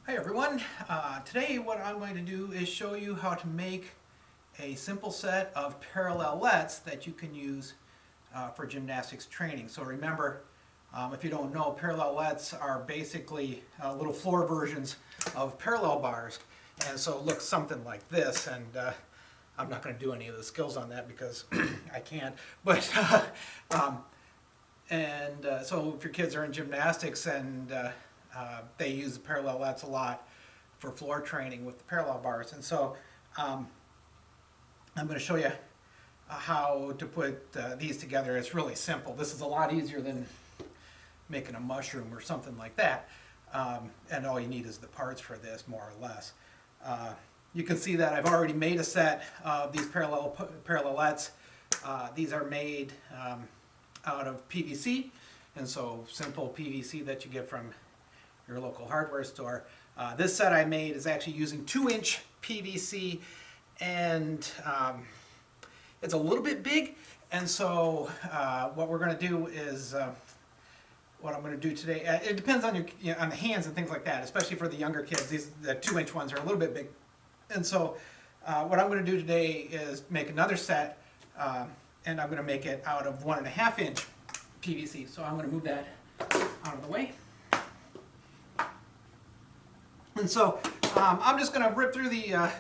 Hi everyone. Today what I'm going to do is show you how to make a simple set of parallelettes that you can use for gymnastics training. So remember, if you don't know, parallelettes are basically little floor versions of parallel bars. And so it looks something like this. And I'm not going to do any of the skills on that because I can't. But so if your kids are in gymnastics and they use the parallelettes a lot for floor training with the parallel bars. And so I'm going to show you how to put these together. It's really simple. This is a lot easier than making a mushroom or something like that. And all you need is the parts for this, more or less. You can see that I've already made a set of these parallelettes. These are made out of PVC, and so simple PVC that you get from your local hardware store. This set I made is actually using 2-inch PVC, and it's a little bit big, and so what we're going to do is what I'm going to do today. It depends on your on the hands and things like that, especially for the younger kids. The 2-inch ones are a little bit big, and so what I'm going to do today is make another set, and I'm going to make it out of 1.5-inch PVC. So I'm going to move that out of the way. And so I'm just going to rip through the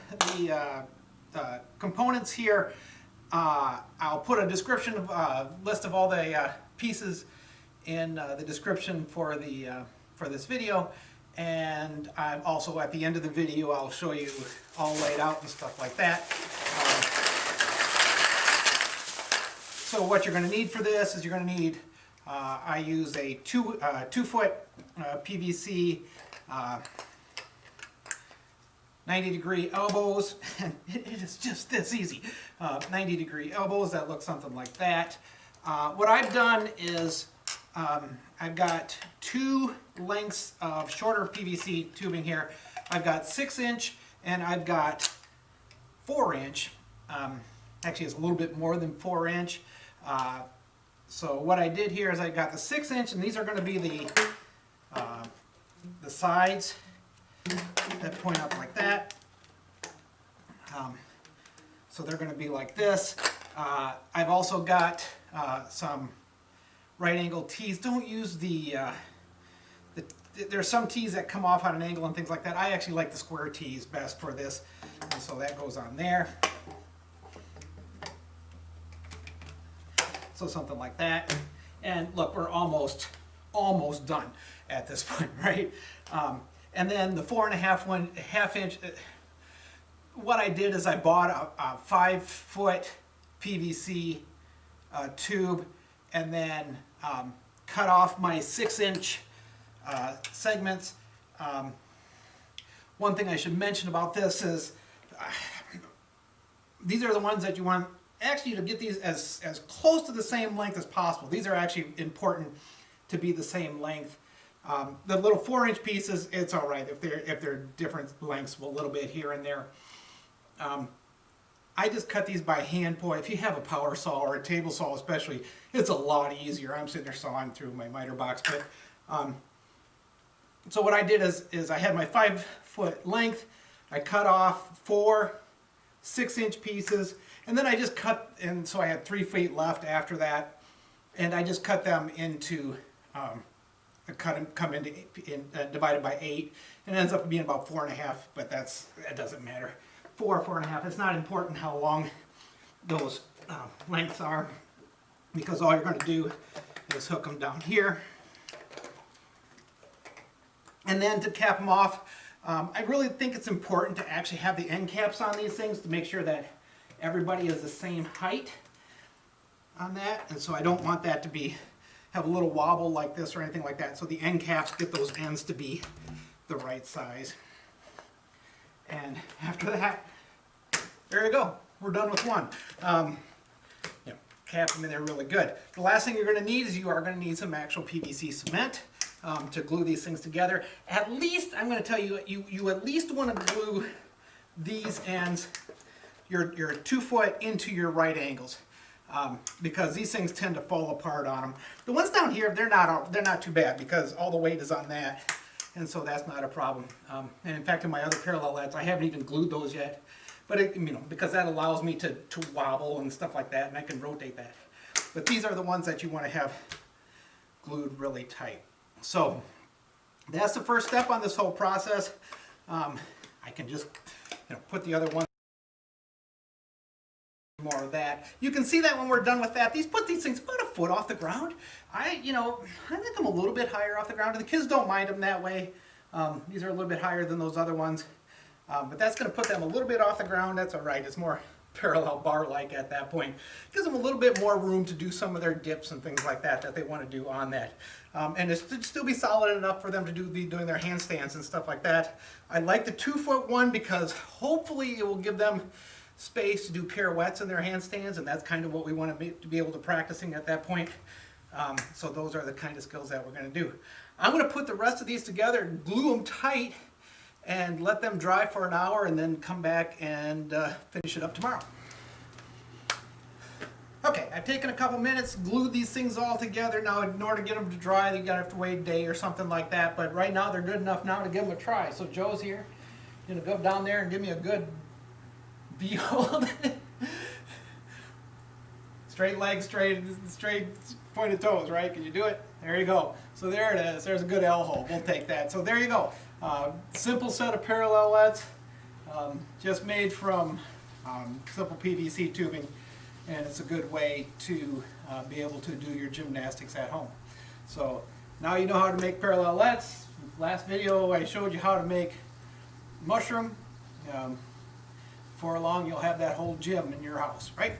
components here. I'll put a description of list of all the pieces in the description for this video, and I'm also at the end of the video I'll show you all laid out and stuff like that. So what you're going to need for this is you're going to need I use a 2-foot PVC 90-degree elbows, and it is just this easy. 90-degree elbows that look something like that. What I've done is I've got 2 lengths of shorter PVC tubing here. I've got 6-inch and I've got 4-inch. Actually, it's a little bit more than 4-inch. So what I did here is I got the 6-inch, and these are going to be the sides that point up like that. So they're going to be like this. I've also got some right angle tees. Don't use there's some tees that come off at an angle and things like that. I actually like the square tees best for this, and so that goes on there. So something like that. And look, we're almost done at this point, right? And then the 4.5-inch. What I did is I bought a 5-foot PVC tube, and then cut off my 6-inch segments. One thing I should mention about this is these are the ones that you want actually to get these as close to the same length as possible. These are actually important to be the same length. The little 4-inch pieces, it's all right if they're different lengths a little bit here and there. I just cut these by hand. Boy, if you have a power saw or a table saw especially, it's a lot easier. I'm sitting there sawing through my miter box. But so what I did is I had my 5-foot length. I cut off 4 6-inch pieces, and then I just cut, and so I had 3 feet left after that, and I just cut them into divided by 8, and it ends up being about 4.5, but that doesn't matter. 4.5. It's not important how long those lengths are, because all you're going to do is hook them down here, and then to cap them off, I really think it's important to actually have the end caps on these things to make sure that everybody is the same height on that, and so I don't want that to have a little wobble like this or anything like that. So the end caps, get those ends to be the right size. And after that, there you go. We're done with one. Cap them in there really good. The last thing you're going to need is you are going to need some actual PVC cement to glue these things together. At least, I'm going to tell you, you at least want to glue these ends, your 2-foot into your right angles. Because these things tend to fall apart on them. The ones down here, they're not too bad because all the weight is on that. and so that's not a problem. And in fact, in my other parallelettes, I haven't even glued those yet, but because that allows me to wobble and stuff like that, and I can rotate that. But these are the ones that you want to have glued really tight. So that's the first step on this whole process. I can just put the other one. More of that. You can see that when we're done with that. Put these things about a foot off the ground. I think I'm a little bit higher off the ground. And the kids don't mind them that way. These are a little bit higher than those other ones. But that's going to put them a little bit off the ground. That's all right. It's more parallel bar-like at that point. Gives them a little bit more room to do some of their dips and things like that they want to do on that. And it should still be solid enough for them to be doing their handstands and stuff like that. I like the 2-foot one because hopefully it will give them space to do pirouettes in their handstands, and that's kind of what we want to be able to practicing at that point. So those are the kind of skills that we're going to do. I'm going to put the rest of these together, glue them tight, and let them dry for an hour, and then come back and finish it up tomorrow. Okay, I've taken a couple minutes, glued these things all together. Now, in order to get them to dry, you're going to have to wait a day or something like that, but right now they're good enough now to give them a try. So Joe's here. He's going to go down there and give me a good V-hold. Straight legs, straight pointed toes, right? Can you do it? There you go. So there it is. There's a good L-hold. We'll take that. So there you go. Simple set of parallelettes, just made from simple PVC tubing, and it's a good way to be able to do your gymnastics at home. So now you know how to make parallelettes. Last video I showed you how to make mushroom. Before long you'll have that whole gym in your house, right?